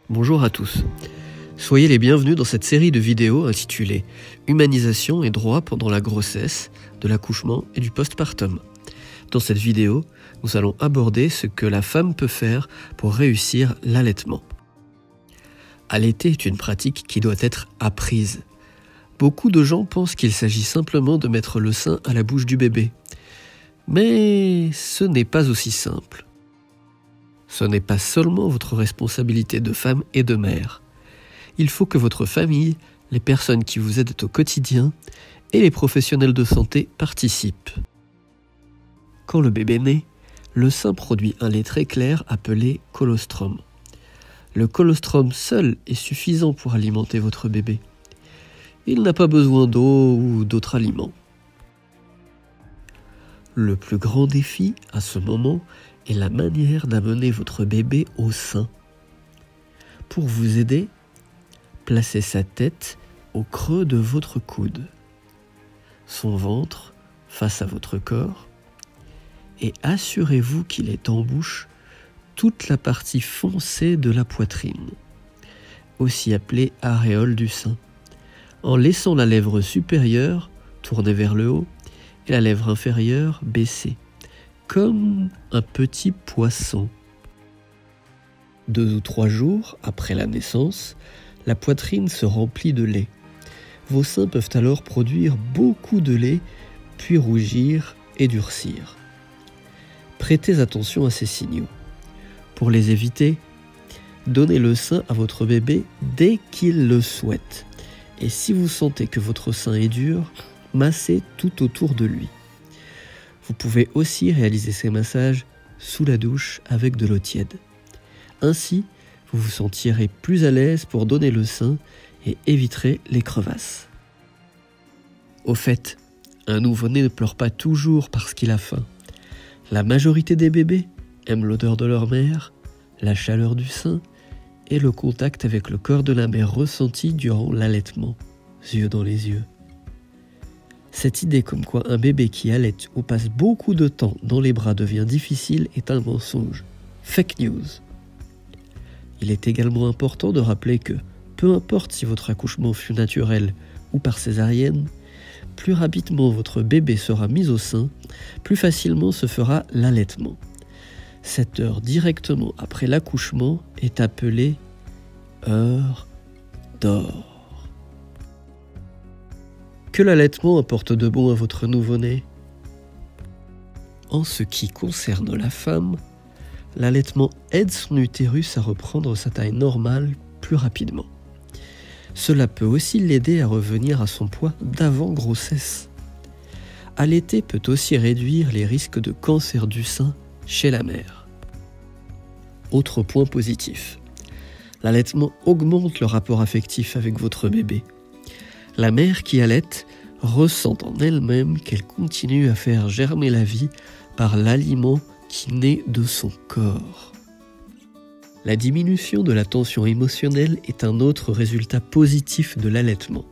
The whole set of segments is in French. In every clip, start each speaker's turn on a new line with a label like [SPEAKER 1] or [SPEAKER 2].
[SPEAKER 1] Bonjour à tous. Soyez les bienvenus dans cette série de vidéos intitulée « Humanisation et droits pendant la grossesse, de l'accouchement et du postpartum ». Dans cette vidéo, nous allons aborder ce que la femme peut faire pour réussir l'allaitement. Allaiter est une pratique qui doit être apprise. Beaucoup de gens pensent qu'il s'agit simplement de mettre le sein à la bouche du bébé. Mais ce n'est pas aussi simple. Ce n'est pas seulement votre responsabilité de femme et de mère. Il faut que votre famille, les personnes qui vous aident au quotidien et les professionnels de santé participent. Quand le bébé naît, le sein produit un lait très clair appelé colostrum. Le colostrum seul est suffisant pour alimenter votre bébé. Il n'a pas besoin d'eau ou d'autres aliments. Le plus grand défi à ce moment est la manière d'amener votre bébé au sein. Pour vous aider, placez sa tête au creux de votre coude, son ventre face à votre corps, et assurez-vous qu'il est en bouche toute la partie foncée de la poitrine, aussi appelée aréole du sein, en laissant la lèvre supérieure tournée vers le haut et la lèvre inférieure baissée, comme un petit poisson. 2 ou 3 jours après la naissance, la poitrine se remplit de lait. Vos seins peuvent alors produire beaucoup de lait, puis rougir et durcir. Prêtez attention à ces signaux. Pour les éviter, donnez le sein à votre bébé dès qu'il le souhaite. Et si vous sentez que votre sein est dur, massez tout autour de lui. Vous pouvez aussi réaliser ces massages sous la douche avec de l'eau tiède. Ainsi, vous vous sentirez plus à l'aise pour donner le sein et éviterez les crevasses. Au fait, un nouveau-né ne pleure pas toujours parce qu'il a faim. La majorité des bébés aiment l'odeur de leur mère, la chaleur du sein et le contact avec le corps de la mère ressenti durant l'allaitement, yeux dans les yeux. Cette idée comme quoi un bébé qui allaite ou passe beaucoup de temps dans les bras devient difficile est un mensonge. Fake news. Il est également important de rappeler que, peu importe si votre accouchement fut naturel ou par césarienne, plus rapidement votre bébé sera mis au sein, plus facilement se fera l'allaitement. Cette heure directement après l'accouchement est appelée heure d'or. Que l'allaitement apporte de bon à votre nouveau-né? En ce qui concerne la femme, l'allaitement aide son utérus à reprendre sa taille normale plus rapidement. Cela peut aussi l'aider à revenir à son poids d'avant grossesse. Allaiter peut aussi réduire les risques de cancer du sein chez la mère. Autre point positif, l'allaitement augmente le rapport affectif avec votre bébé. La mère qui allaite ressent en elle-même qu'elle continue à faire germer la vie par l'aliment qui naît de son corps. La diminution de la tension émotionnelle est un autre résultat positif de l'allaitement.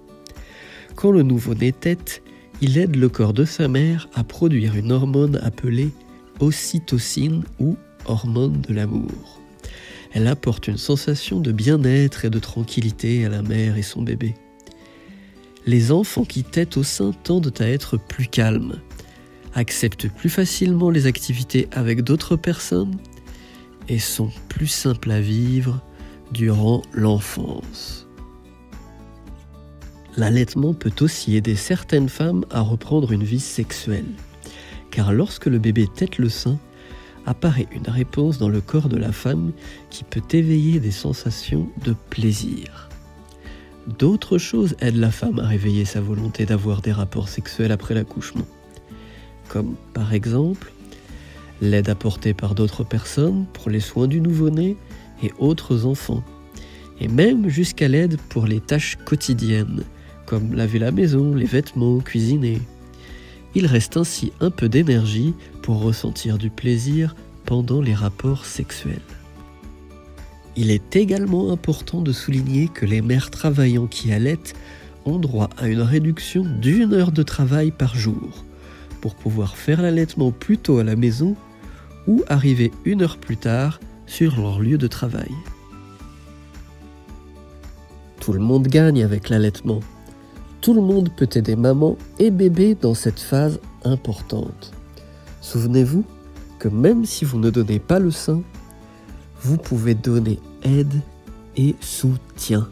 [SPEAKER 1] Quand le nouveau-né tète, il aide le corps de sa mère à produire une hormone appelée ocytocine ou hormone de l'amour. Elle apporte une sensation de bien-être et de tranquillité à la mère et son bébé. Les enfants qui tètent au sein tendent à être plus calmes, acceptent plus facilement les activités avec d'autres personnes et sont plus simples à vivre durant l'enfance. L'allaitement peut aussi aider certaines femmes à reprendre une vie sexuelle, car lorsque le bébé tète le sein, apparaît une réponse dans le corps de la femme qui peut éveiller des sensations de plaisir. D'autres choses aident la femme à réveiller sa volonté d'avoir des rapports sexuels après l'accouchement, comme par exemple l'aide apportée par d'autres personnes pour les soins du nouveau-né et autres enfants, et même jusqu'à l'aide pour les tâches quotidiennes, comme laver la maison, les vêtements, cuisiner. Il reste ainsi un peu d'énergie pour ressentir du plaisir pendant les rapports sexuels. Il est également important de souligner que les mères travaillant qui allaitent ont droit à une réduction d'1 heure de travail par jour pour pouvoir faire l'allaitement plus tôt à la maison ou arriver 1 heure plus tard sur leur lieu de travail. Tout le monde gagne avec l'allaitement. Tout le monde peut aider maman et bébé dans cette phase importante. Souvenez-vous que même si vous ne donnez pas le sein, vous pouvez donner aide et soutien.